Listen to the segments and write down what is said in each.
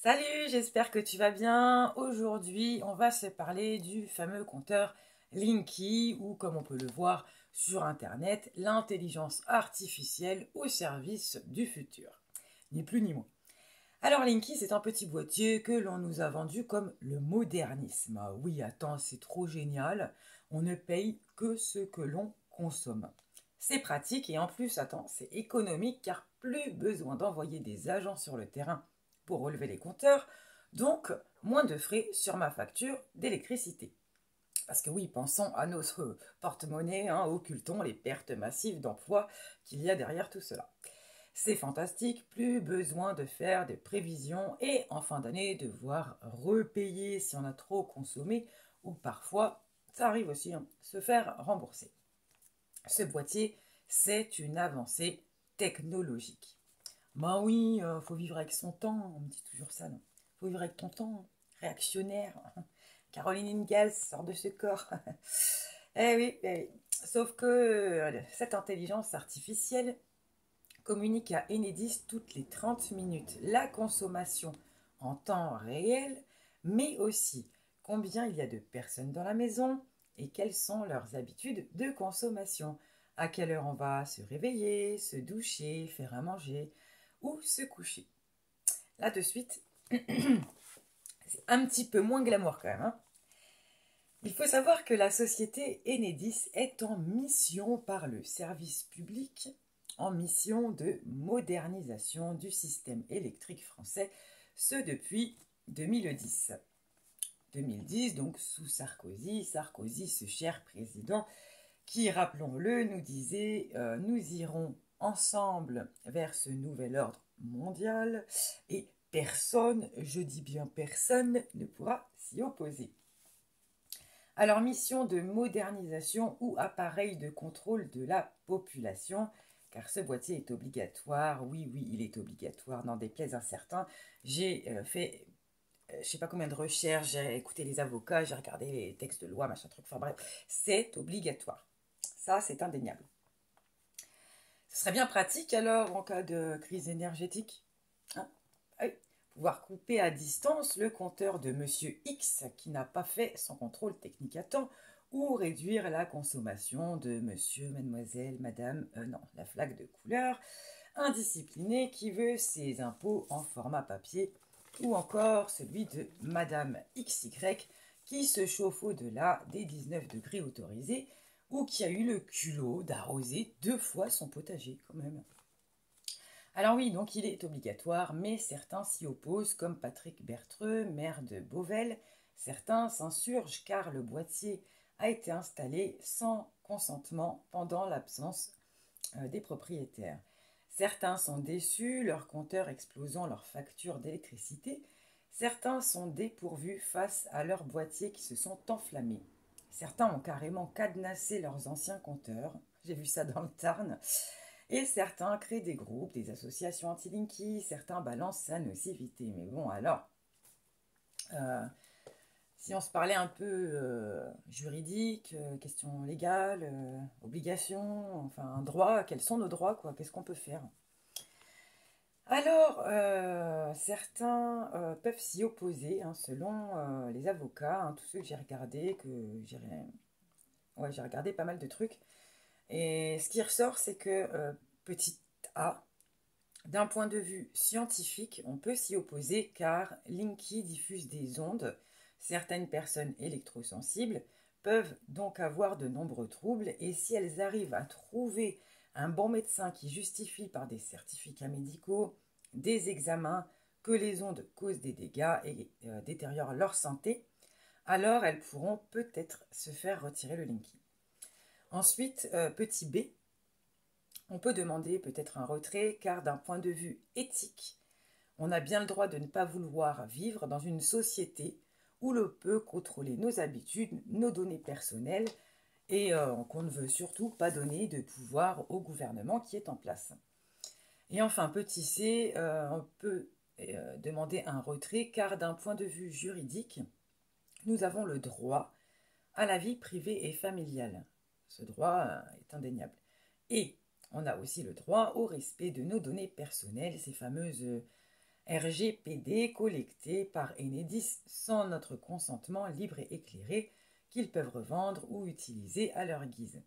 Salut, j'espère que tu vas bien. Aujourd'hui, on va se parler du fameux compteur Linky ou comme on peut le voir sur Internet, l'intelligence artificielle au service du futur. Ni plus ni moins. Alors Linky, c'est un petit boîtier que l'on nous a vendu comme le modernisme. Ah oui, attends, c'est trop génial. On ne paye que ce que l'on consomme. C'est pratique et en plus, attends, c'est économique car plus besoin d'envoyer des agents sur le terrain pour relever les compteurs, donc moins de frais sur ma facture d'électricité. Parce que oui, pensons à notre porte-monnaie, occultons les pertes massives d'emplois qu'il y a derrière tout cela. C'est fantastique, plus besoin de faire des prévisions et en fin d'année devoir repayer si on a trop consommé ou parfois, ça arrive aussi, se faire rembourser. Ce boîtier, c'est une avancée technologique. Ben oui, faut vivre avec son temps, on me dit toujours ça, non? Faut vivre avec ton temps, réactionnaire. Caroline Ingalls sort de ce corps. Eh oui. Sauf que cette intelligence artificielle communique à Enedis toutes les 30 minutes la consommation en temps réel, mais aussi combien il y a de personnes dans la maison et quelles sont leurs habitudes de consommation. À quelle heure on va se réveiller, se doucher, faire à manger ou se coucher. Là de suite, c'est un petit peu moins glamour quand même. Il faut savoir que la société Enedis est en mission par le service public, en mission de modernisation du système électrique français, ce depuis 2010. 2010, donc sous Sarkozy, ce cher président, qui, rappelons-le, nous disait nous irons ensemble vers ce nouvel ordre mondial et personne, je dis bien personne, ne pourra s'y opposer. Alors, mission de modernisation ou appareil de contrôle de la population, car ce boîtier est obligatoire. Oui, il est obligatoire, n'en déplaise à certains. J'ai fait, je ne sais pas combien de recherches, j'ai écouté les avocats, j'ai regardé les textes de loi, machin truc, enfin bref, c'est obligatoire. Ça, c'est indéniable. Ce serait bien pratique alors en cas de crise énergétique. Hein, oui. Pouvoir couper à distance le compteur de Monsieur X qui n'a pas fait son contrôle technique à temps ou réduire la consommation de Monsieur, Mademoiselle, Madame, non, la flaque de couleur, indiscipliné qui veut ses impôts en format papier ou encore celui de Madame XY qui se chauffe au-delà des 19 degrés autorisés ou qui a eu le culot d'arroser 2 fois son potager quand même. Alors oui, donc il est obligatoire, mais certains s'y opposent, comme Patrick Bertreux, maire de Beauvais. Certains s'insurgent car le boîtier a été installé sans consentement pendant l'absence des propriétaires. Certains sont déçus, leur compteur explosant leur facture d'électricité. Certains sont dépourvus face à leurs boîtiers qui se sont enflammés. Certains ont carrément cadenassé leurs anciens compteurs. J'ai vu ça dans le Tarn. Et certains créent des groupes, des associations anti-Linky, certains balancent sa nocivité. Mais bon, alors, si on se parlait un peu juridique, questions légales, obligations, enfin droit, quels sont nos droits, quoi, qu'est-ce qu'on peut faire? Alors, certains peuvent s'y opposer, selon les avocats, tous ceux que j'ai regardés, j'ai regardé pas mal de trucs. Et ce qui ressort, c'est que, petit a, d'un point de vue scientifique, on peut s'y opposer car Linky diffuse des ondes. Certaines personnes électrosensibles peuvent donc avoir de nombreux troubles et si elles arrivent à trouver un bon médecin qui justifie par des certificats médicaux, des examens, que les ondes causent des dégâts et détériorent leur santé, alors elles pourront peut-être se faire retirer le Linky. Ensuite, petit b, on peut demander peut-être un retrait car d'un point de vue éthique, on a bien le droit de ne pas vouloir vivre dans une société où l'on peut contrôler nos habitudes, nos données personnelles et qu'on ne veut surtout pas donner de pouvoir au gouvernement qui est en place. Et enfin, petit c, on peut demander un retrait car d'un point de vue juridique, nous avons le droit à la vie privée et familiale. Ce droit est indéniable. Et on a aussi le droit au respect de nos données personnelles, ces fameuses RGPD collectés par Enedis sans notre consentement libre et éclairé qu'ils peuvent revendre ou utiliser à leur guise.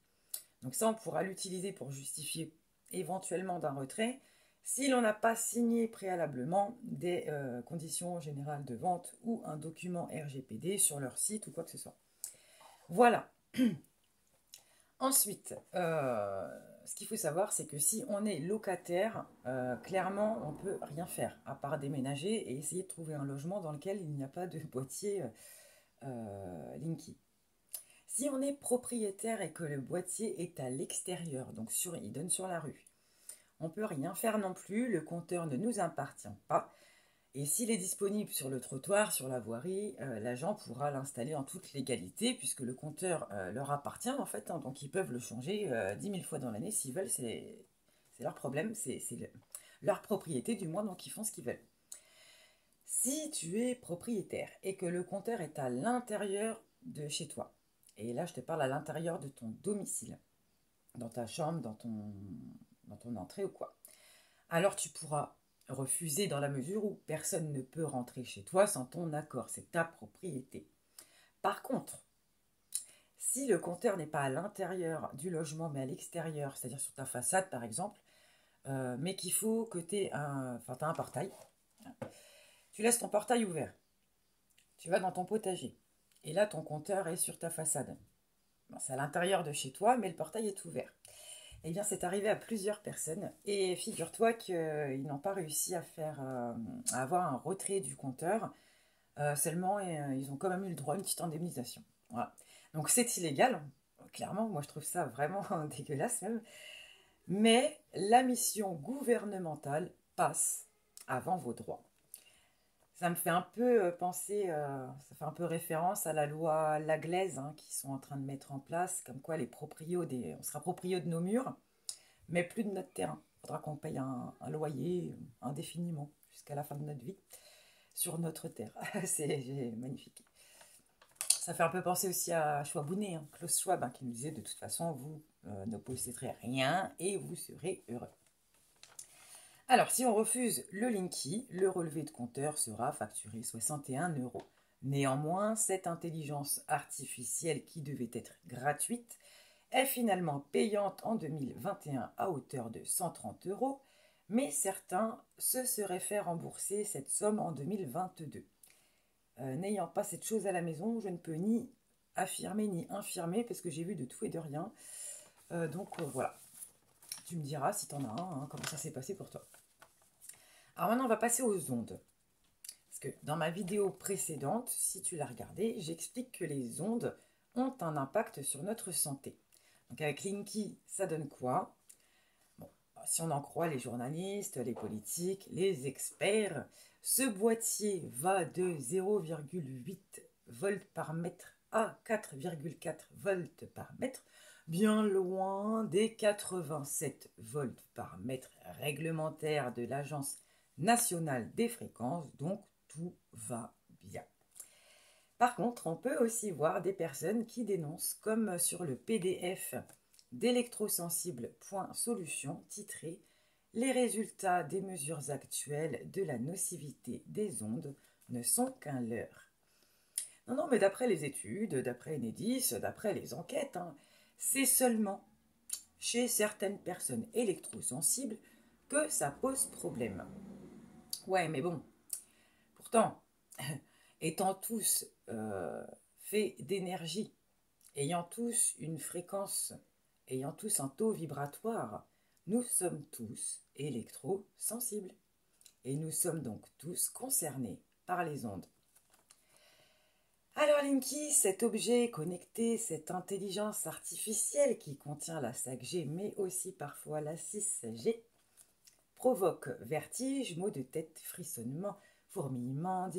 Donc ça, on pourra l'utiliser pour justifier éventuellement d'un retrait si l'on n'a pas signé préalablement des conditions générales de vente ou un document RGPD sur leur site ou quoi que ce soit. Voilà. Ensuite, ce qu'il faut savoir, c'est que si on est locataire, clairement, on ne peut rien faire, à part déménager et essayer de trouver un logement dans lequel il n'y a pas de boîtier Linky. Si on est propriétaire et que le boîtier est à l'extérieur, donc il donne sur la rue, on ne peut rien faire non plus, le compteur ne nous appartient pas. Et s'il est disponible sur le trottoir, sur la voirie, l'agent pourra l'installer en toute légalité, puisque le compteur leur appartient en fait, hein, donc ils peuvent le changer 10 000 fois dans l'année s'ils veulent, c'est leur problème, c'est leur propriété du moins, donc ils font ce qu'ils veulent. Si tu es propriétaire et que le compteur est à l'intérieur de chez toi, et là je te parle à l'intérieur de ton domicile, dans ta chambre, dans ton entrée ou quoi, alors tu pourras refuser dans la mesure où personne ne peut rentrer chez toi sans ton accord, c'est ta propriété. Par contre, si le compteur n'est pas à l'intérieur du logement mais à l'extérieur, c'est-à-dire sur ta façade par exemple, mais qu'il faut que tu aies un portail, tu laisses ton portail ouvert, tu vas dans ton potager, et là ton compteur est sur ta façade. C'est à l'intérieur de chez toi, mais le portail est ouvert. Eh bien, c'est arrivé à plusieurs personnes et figure-toi qu'ils n'ont pas réussi à avoir un retrait du compteur. Seulement, ils ont quand même eu le droit à une petite indemnisation. Voilà. Donc, c'est illégal. Clairement, moi, je trouve ça vraiment dégueulasse même. Mais la mission gouvernementale passe avant vos droits. Ça me fait un peu penser, ça fait un peu référence à la loi Laglaise hein, qu'ils sont en train de mettre en place, comme quoi on sera proprio de nos murs, mais plus de notre terrain. Il faudra qu'on paye un loyer indéfiniment jusqu'à la fin de notre vie sur notre terre. C'est magnifique. Ça fait un peu penser aussi à Schwabounet, hein, Klaus Schwab, hein, qui nous disait de toute façon, vous ne posséderez rien et vous serez heureux. Alors, si on refuse le Linky, le relevé de compteur sera facturé 61 €. Néanmoins, cette intelligence artificielle qui devait être gratuite est finalement payante en 2021 à hauteur de 130 €, mais certains se seraient fait rembourser cette somme en 2022. N'ayant pas cette chose à la maison, je ne peux ni affirmer ni infirmer parce que j'ai vu de tout et de rien. Donc voilà, tu me diras si tu en as un, hein, comment ça s'est passé pour toi. Alors maintenant, on va passer aux ondes. Parce que dans ma vidéo précédente, si tu l'as regardée, j'explique que les ondes ont un impact sur notre santé. Donc avec Linky, ça donne quoi? Bon, si on en croit les journalistes, les politiques, les experts, ce boîtier va de 0,8 volts par mètre à 4,4 volts par mètre, bien loin des 87 volts par mètre réglementaires de l'Agence nationale des fréquences, donc tout va bien. Par contre, on peut aussi voir des personnes qui dénoncent, comme sur le PDF d'électrosensible.solution titré « Les résultats des mesures actuelles de la nocivité des ondes ne sont qu'un leurre ». Non, mais d'après les études, d'après Enedis, d'après les enquêtes, hein, c'est seulement chez certaines personnes électrosensibles que ça pose problème. Ouais, mais bon, pourtant, étant tous faits d'énergie, ayant tous une fréquence, ayant tous un taux vibratoire, nous sommes tous électrosensibles. Et nous sommes donc tous concernés par les ondes. Alors Linky, cet objet connecté, cette intelligence artificielle qui contient la 5G mais aussi parfois la 6G, provoque vertige, maux de tête, frissonnements, fourmillements,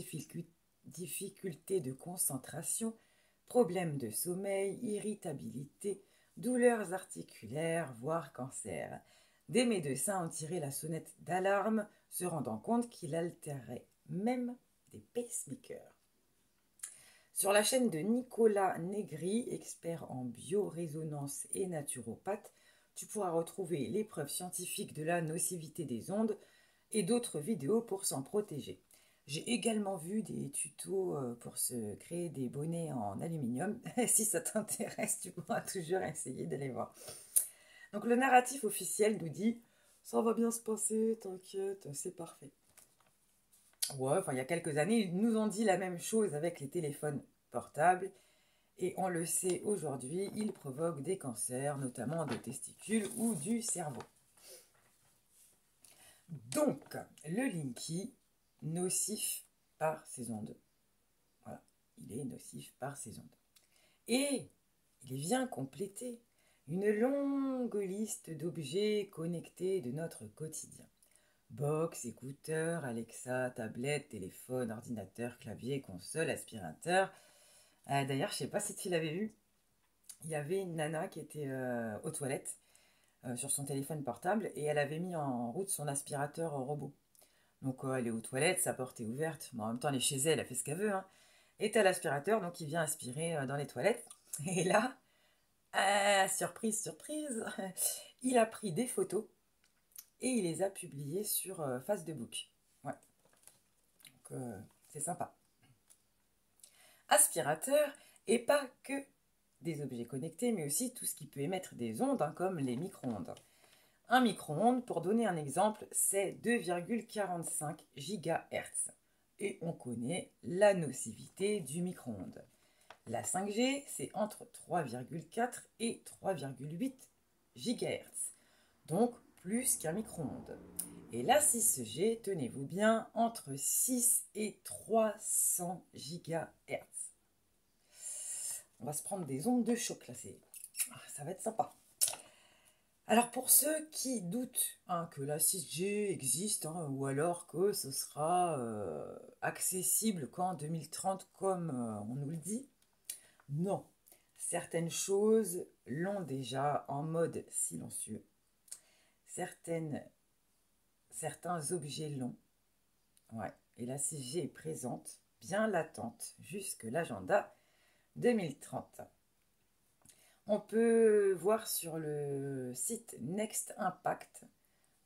difficultés de concentration, problèmes de sommeil, irritabilité, douleurs articulaires, voire cancer. Des médecins ont tiré la sonnette d'alarme, se rendant compte qu'il altérait même des pacemakers. Sur la chaîne de Nicolas Negri, expert en biorésonance et naturopathe, tu pourras retrouver les preuves scientifiques de la nocivité des ondes et d'autres vidéos pour s'en protéger. J'ai également vu des tutos pour se créer des bonnets en aluminium. Si ça t'intéresse, tu pourras toujours essayer d'aller voir. Donc le narratif officiel nous dit « ça va bien se passer, t'inquiète, c'est parfait ». Ouais, enfin il y a quelques années, ils nous ont dit la même chose avec les téléphones portables. Et on le sait aujourd'hui, ils provoquent des cancers, notamment des testicules ou du cerveau. Donc, le Linky, nocif par ses ondes. Voilà, il est nocif par ses ondes. Et il vient compléter une longue liste d'objets connectés de notre quotidien. Box, écouteurs, Alexa, tablette, téléphone, ordinateur, clavier, console, aspirateur. D'ailleurs, je ne sais pas si tu l'avais vu, il y avait une nana qui était aux toilettes sur son téléphone portable et elle avait mis en route son aspirateur robot. Donc elle est aux toilettes, sa porte est ouverte, mais en même temps elle est chez elle, elle fait ce qu'elle veut. Hein. Et t'as l'aspirateur, donc il vient aspirer dans les toilettes. Et là, surprise, surprise, il a pris des photos et il les a publiées sur Facebook. Ouais, donc c'est sympa. Aspirateur, et pas que des objets connectés, mais aussi tout ce qui peut émettre des ondes, hein, comme les micro-ondes. Un micro-ondes, pour donner un exemple, c'est 2,45 GHz. Et on connaît la nocivité du micro-ondes. La 5G, c'est entre 3,4 et 3,8 GHz. Donc plus qu'un micro-ondes. Et la 6G, tenez-vous bien, entre 6 et 300 GHz. On va se prendre des ondes de choc, là, ça va être sympa. Alors pour ceux qui doutent que la 6G existe, ou alors que ce sera accessible qu'en 2030 comme on nous le dit, non. Certaines choses l'ont déjà en mode silencieux. Certains objets l'ont. Ouais. Et la 6G est présente, bien latente, jusque l'agenda 2030. On peut voir sur le site Next Impact,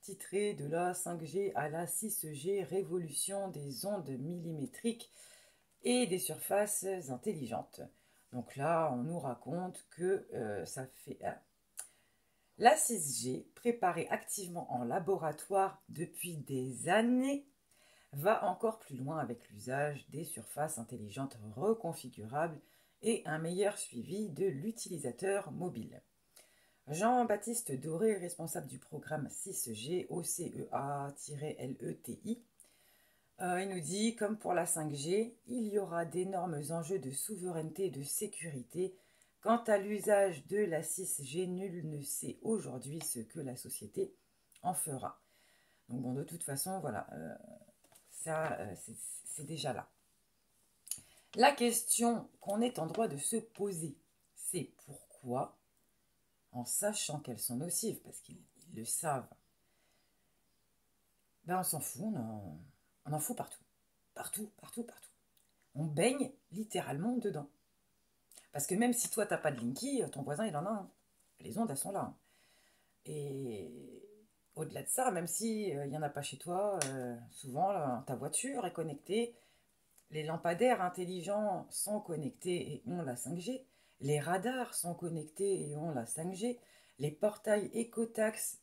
titré de la 5G à la 6G, révolution des ondes millimétriques et des surfaces intelligentes. Donc là, on nous raconte que ça fait... La 6G, préparée activement en laboratoire depuis des années, va encore plus loin avec l'usage des surfaces intelligentes reconfigurables et un meilleur suivi de l'utilisateur mobile. Jean-Baptiste Doré, responsable du programme 6G au CEA-LETI, il nous dit, comme pour la 5G, il y aura d'énormes enjeux de souveraineté et de sécurité. Quant à l'usage de la 6G, nul ne sait aujourd'hui ce que la société en fera. Donc bon, de toute façon, voilà, ça, c'est déjà là. La question qu'on est en droit de se poser, c'est pourquoi, en sachant qu'elles sont nocives, parce qu'ils le savent, ben on s'en fout, on en fout partout. Partout, partout, partout. On baigne littéralement dedans. Parce que même si toi, t'as pas de Linky, ton voisin, il en a un. Les ondes, elles sont là. Hein. Et au-delà de ça, même si il n'y en a pas chez toi, souvent, là, ta voiture est connectée. Les lampadaires intelligents sont connectés et ont la 5G. Les radars sont connectés et ont la 5G. Les portails écotax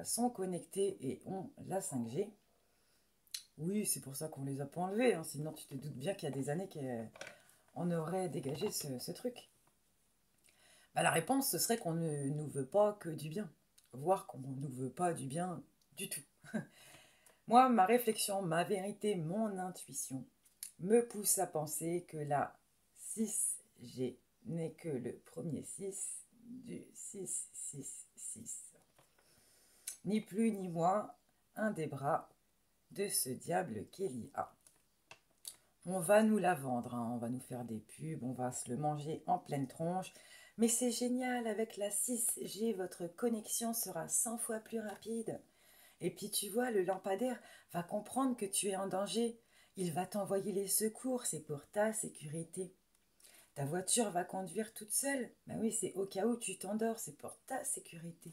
sont connectés et ont la 5G. Oui, c'est pour ça qu'on les a pas enlevés. Hein. Sinon, tu te doutes bien qu'il y a des années qu'on aurait dégagé ce truc. Bah, la réponse, ce serait qu'on ne nous veut pas que du bien. Voire qu'on ne nous veut pas du bien du tout. Moi, ma réflexion, ma vérité, mon intuition me pousse à penser que la 6G n'est que le premier 6 du 666. Ni plus ni moins, un des bras de ce diable qu'Elia. On va nous la vendre, hein, on va nous faire des pubs, on va se le manger en pleine tronche. Mais c'est génial, avec la 6G, votre connexion sera 100 fois plus rapide. Et puis tu vois, le lampadaire va comprendre que tu es en danger. Il va t'envoyer les secours, c'est pour ta sécurité. Ta voiture va conduire toute seule. Ben oui, c'est au cas où tu t'endors, c'est pour ta sécurité.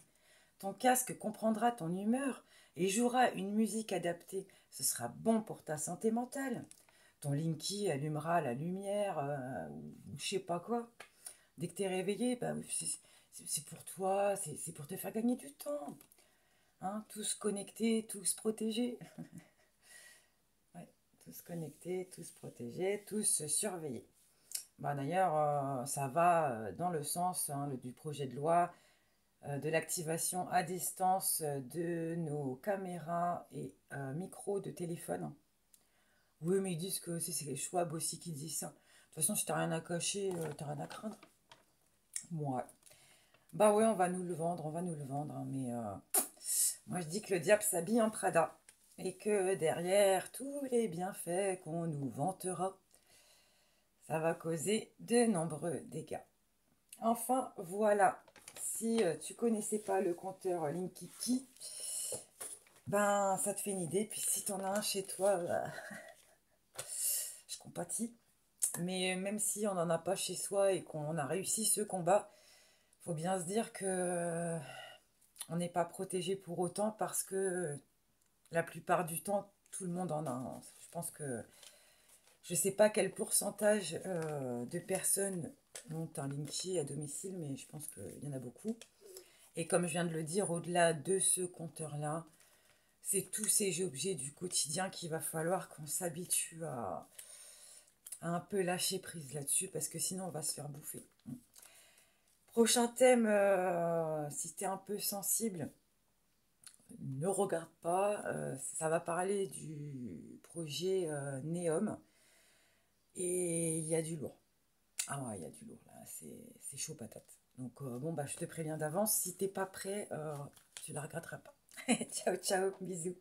Ton casque comprendra ton humeur et jouera une musique adaptée. Ce sera bon pour ta santé mentale. Ton Linky allumera la lumière ou je sais pas quoi. Dès que tu es réveillé, bah, c'est pour toi, c'est pour te faire gagner du temps. Hein, tous connectés, tous protégés. Ouais, tous connectés, tous protégés, tous surveillés. Bah, d'ailleurs, ça va dans le sens du projet de loi de l'activation à distance de nos caméras et micros de téléphone. Oui, mais ils disent que c'est les Schwab aussi qui disent ça. De toute façon, si t'as rien à cacher, t'as rien à craindre. Ouais. Bah ouais, on va nous le vendre, hein, mais moi je dis que le diable s'habille en Prada et que derrière tous les bienfaits qu'on nous vantera, ça va causer de nombreux dégâts. Enfin, voilà. Si tu connaissais pas le compteur Linkiki, ben ça te fait une idée. Puis si t'en as un chez toi, je compatis. Mais même si on n'en a pas chez soi et qu'on a réussi ce combat, faut bien se dire que on n'est pas protégé pour autant parce que la plupart du temps, tout le monde en a un. Je pense que je ne sais pas quel pourcentage de personnes ont un Linky à domicile, mais je pense qu'il y en a beaucoup. Et comme je viens de le dire, au-delà de ce compteur-là, c'est tous ces objets du quotidien qu'il va falloir qu'on s'habitue à un peu lâcher prise là-dessus, parce que sinon on va se faire bouffer. Prochain thème, si tu es un peu sensible, ne regarde pas, ça va parler du projet Neom, et il y a du lourd. Ah ouais, il y a du lourd là, c'est chaud patate. Donc bon, bah je te préviens d'avance, si t'es pas prêt, tu la regretteras pas. Ciao, ciao, bisous.